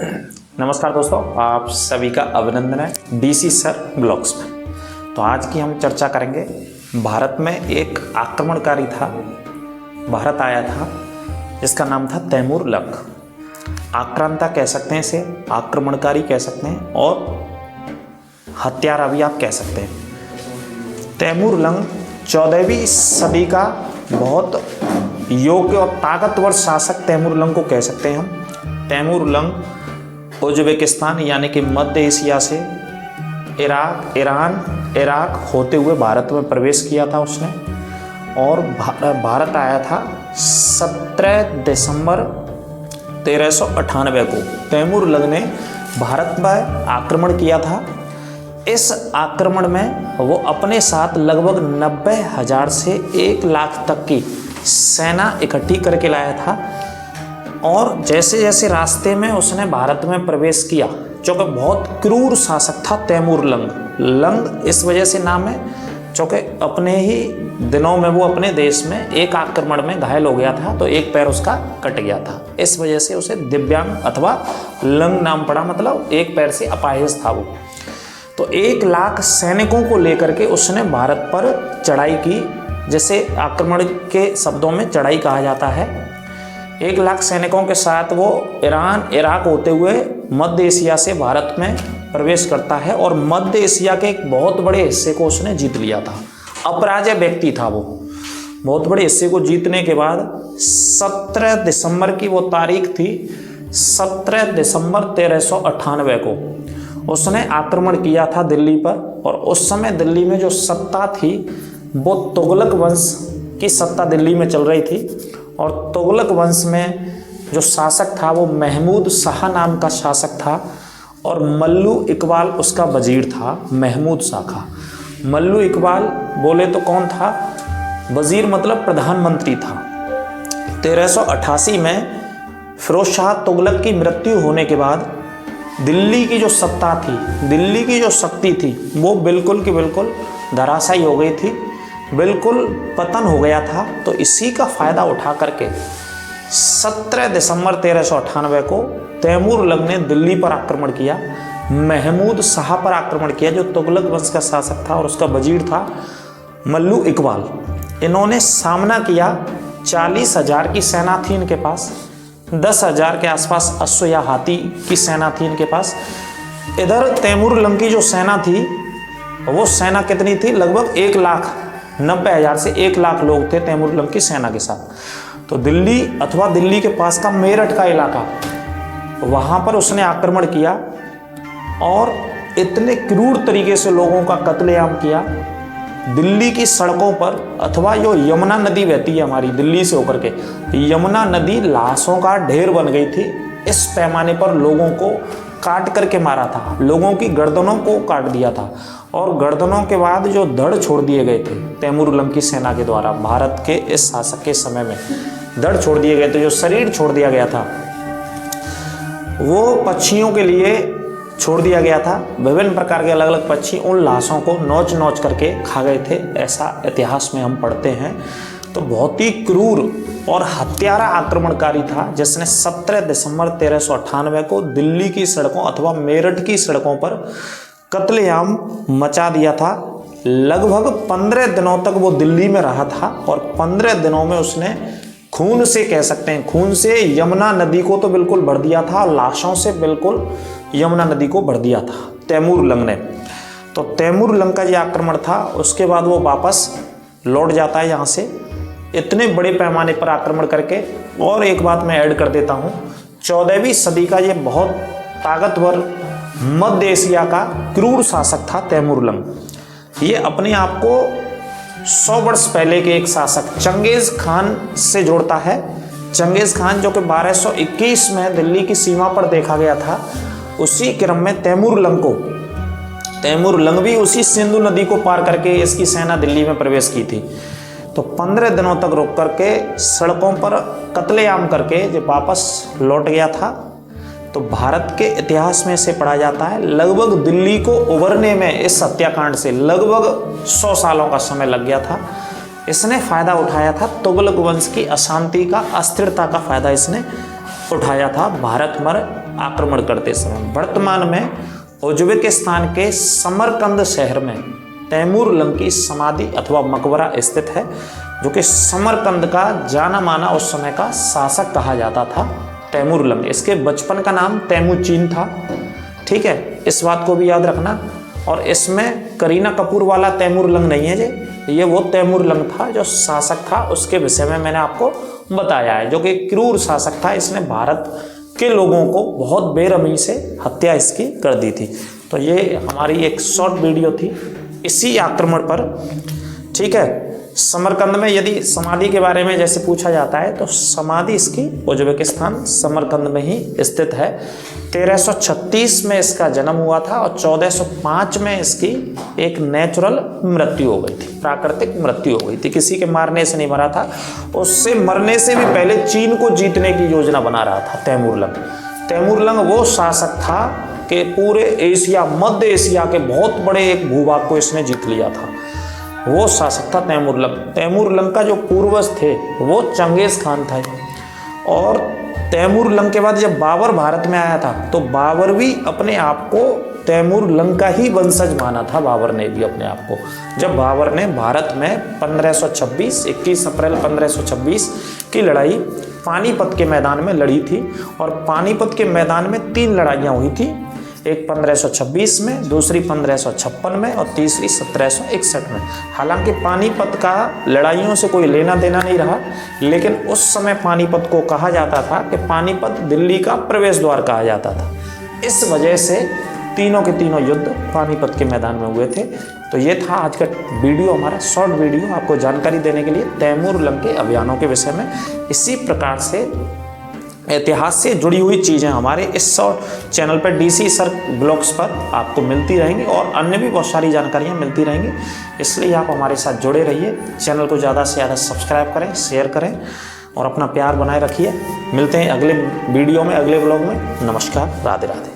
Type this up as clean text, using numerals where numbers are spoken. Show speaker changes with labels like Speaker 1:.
Speaker 1: नमस्कार दोस्तों, आप सभी का अभिनंदन है डीसी सर ब्लॉग्स में। तो आज की हम चर्चा करेंगे, भारत में एक आक्रमणकारी था, भारत आया था, जिसका नाम था तैमूर लंग। आक्रांता कह सकते हैं इसे, आक्रमणकारी कह सकते हैं और हत्यारा भी आप कह सकते हैं। तैमूर लंग 14वीं सदी का बहुत योग्य और ताकतवर शासक तैमूर लंग को कह सकते हैं हम। तैमूर लंग उज्बेकिस्तान यानी कि मध्य एशिया से इराक होते हुए भारत में प्रवेश किया था उसने, और भारत आया था 17 दिसंबर 1398 को। तैमूर लंग ने भारत में आक्रमण किया था। इस आक्रमण में वो अपने साथ लगभग 90,000 से 1 लाख तक की सेना इकट्ठी करके लाया था। और जैसे जैसे रास्ते में उसने भारत में प्रवेश किया, चूँकि बहुत क्रूर शासक था तैमूर लंग इस वजह से नाम है चूँकि अपने ही दिनों में वो अपने देश में एक आक्रमण में घायल हो गया था, तो एक पैर उसका कट गया था। इस वजह से उसे दिव्यांग अथवा लंग नाम पड़ा, मतलब एक पैर से अपाहिज था वो। तो 1 लाख सैनिकों को लेकर के उसने भारत पर चढ़ाई की, जैसे आक्रमण के शब्दों में चढ़ाई कहा जाता है। 1 लाख सैनिकों के साथ वो इराक होते हुए मध्य एशिया से भारत में प्रवेश करता है और मध्य एशिया के एक बहुत बड़े हिस्से को उसने जीत लिया था। अपराजय व्यक्ति था वो। बहुत बड़े हिस्से को जीतने के बाद 17 दिसंबर की वो तारीख थी, 17 दिसंबर 1398 को उसने आक्रमण किया था दिल्ली पर। और उस समय दिल्ली में जो सत्ता थी वो तुगलक वंश की सत्ता दिल्ली में चल रही थी। और तुगलक वंश में जो शासक था वो महमूद शाह नाम का शासक था, और मल्लू इकबाल उसका वजीर था। महमूद शाह का मल्लू इकबाल बोले तो कौन था? वजीर मतलब प्रधानमंत्री था। 1388 में फिरोज शाह तुगलक की मृत्यु होने के बाद दिल्ली की जो सत्ता थी, दिल्ली की जो शक्ति थी, वो बिल्कुल की बिल्कुल धराशायी हो गई थी, बिल्कुल पतन हो गया था। तो इसी का फ़ायदा उठा करके 17 दिसंबर 1398 को तैमूर लंग ने दिल्ली पर आक्रमण किया, महमूद शाह पर आक्रमण किया जो तुगलक वंश का शासक था, और उसका वजीर था मल्लू इकबाल। इन्होंने सामना किया। 40,000 की सेना थी इनके पास, 10,000 के आसपास अश्व या हाथी की सेना थी इनके पास। इधर तैमूर लंग की जो सेना थी वो सेना कितनी थी? लगभग 1,90,000 से 1 लाख लोग थे तैमूर लंग की सेना के साथ। तो दिल्ली अथवा दिल्ली के पास का मेरठ का इलाका, वहाँ पर उसने आक्रमण किया और इतने क्रूर तरीके से लोगों का कत्लेआम किया। दिल्ली की सड़कों पर, अथवा जो यमुना नदी बहती है हमारी दिल्ली से होकर के, यमुना नदी लाशों का ढेर बन गई थी। इस पैमाने पर लोगों को काट करके मारा था, लोगों की गर्दनों को काट दिया था। और गर्दनों के बाद जो धड़ छोड़ दिए गए थे तैमूर लंग की सेना के द्वारा, भारत के इस शासक के समय में धड़ छोड़ दिए गए थे, जो शरीर छोड़ दिया गया था वो पक्षियों के लिए छोड़ दिया गया था। विभिन्न प्रकार के अलग अलग पक्षी उन लाशों को नोच नोच करके खा गए थे, ऐसा इतिहास में हम पढ़ते हैं। तो बहुत ही क्रूर और हत्यारा आक्रमणकारी था, जिसने 17 दिसंबर 1398 को दिल्ली की सड़कों अथवा मेरठ की सड़कों पर कत्लेआम मचा दिया था। लगभग 15 दिनों तक वो दिल्ली में रहा था, और 15 दिनों में उसने खून से, कह सकते हैं खून से, यमुना नदी को तो बिल्कुल भर दिया था, लाशों से बिल्कुल यमुना नदी को भर दिया था तैमूर लंग ने। तो तैमूर लंग का ये आक्रमण था। उसके बाद वो वापस लौट जाता है यहाँ से, इतने बड़े पैमाने पर आक्रमण करके। और एक बात मैं ऐड कर देता हूँ, 14वीं सदी का ये बहुत ताकतवर मध्य एशिया का क्रूर शासक था तैमूर लंग। ये अपने आप को 100 वर्ष पहले के एक शासक चंगेज़ खान से जोड़ता है। चंगेज़ खान जो कि 1221 में दिल्ली की सीमा पर देखा गया था, उसी क्रम में तैमूर लंग भी उसी सिंधु नदी को पार करके इसकी सेना दिल्ली में प्रवेश की थी। तो 15 दिनों तक रुक करके सड़कों पर कत्लेआम करके जब वापस लौट गया था। तो भारत के इतिहास में से पढ़ा जाता है, लगभग दिल्ली को उभरने में इस हत्याकांड से लगभग 100 सालों का समय लग गया था। इसने फ़ायदा उठाया था तुगलक वंश की अशांति का, अस्थिरता का फ़ायदा इसने उठाया था भारत पर आक्रमण करते समय। वर्तमान में उज्बेकिस्तान के समरकंद शहर में तैमूर लंग की समाधि अथवा मकबरा स्थित है, जो कि समरकंद का जाना माना उस समय का शासक कहा जाता था तैमूर लंग। इसके बचपन का नाम तैमूचीन था, ठीक है, इस बात को भी याद रखना। और इसमें करीना कपूर वाला तैमूर लंग नहीं है जी, ये वो तैमूर लंग था जो शासक था, उसके विषय में मैंने आपको बताया है, जो कि क्रूर शासक था। इसने भारत के लोगों को बहुत बेरहमी से हत्या इसकी कर दी थी। तो ये हमारी एक शॉर्ट वीडियो थी इसी आक्रमण पर, ठीक है। समरकंद में यदि समाधि के बारे में जैसे पूछा जाता है तो समाधि इसकी उज्बेकिस्तान समरकंद में ही स्थित है। 1336 में इसका जन्म हुआ था और 1405 में इसकी एक नेचुरल मृत्यु हो गई थी, प्राकृतिक मृत्यु हो गई थी, किसी के मारने से नहीं मरा था। उससे मरने से भी पहले चीन को जीतने की योजना बना रहा था तैमूर लंग। तैमूर लंग वो शासक था कि पूरे एशिया, मध्य एशिया के बहुत बड़े एक भूभाग को इसने जीत लिया था, वो शासक था तैमूर लंग। तैमूर लंग का जो पूर्वज थे वो चंगेज खान था। और तैमूर लंग के बाद जब बाबर भारत में आया था तो बाबर भी अपने आप को तैमूर लंग का ही वंशज माना था, बाबर ने भी अपने आप को। जब बाबर ने भारत में 21 अप्रैल 1526 की लड़ाई पानीपत के मैदान में लड़ी थी, और पानीपत के मैदान में 3 लड़ाइयाँ हुई थी, एक 1526 में, दूसरी 1556 में और तीसरी 1761 में। हालांकि पानीपत का लड़ाइयों से कोई लेना देना नहीं रहा, लेकिन उस समय पानीपत को कहा जाता था कि पानीपत दिल्ली का प्रवेश द्वार कहा जाता था। इस वजह से तीनों के तीनों युद्ध पानीपत के मैदान में हुए थे। तो ये था आज का वीडियो, हमारा शॉर्ट वीडियो, आपको जानकारी देने के लिए तैमूर लंग के अभियानों के विषय में। इसी प्रकार से इतिहास से जुड़ी हुई चीज़ें हमारे इस शॉर्ट चैनल पर DC सर ब्लॉग्स पर आपको मिलती रहेंगी और अन्य भी बहुत सारी जानकारियाँ मिलती रहेंगी। इसलिए आप हमारे साथ जुड़े रहिए, चैनल को ज़्यादा से ज़्यादा सब्सक्राइब करें, शेयर करें और अपना प्यार बनाए रखिए। मिलते हैं अगले वीडियो में, अगले ब्लॉग में। नमस्कार, राधे राधे।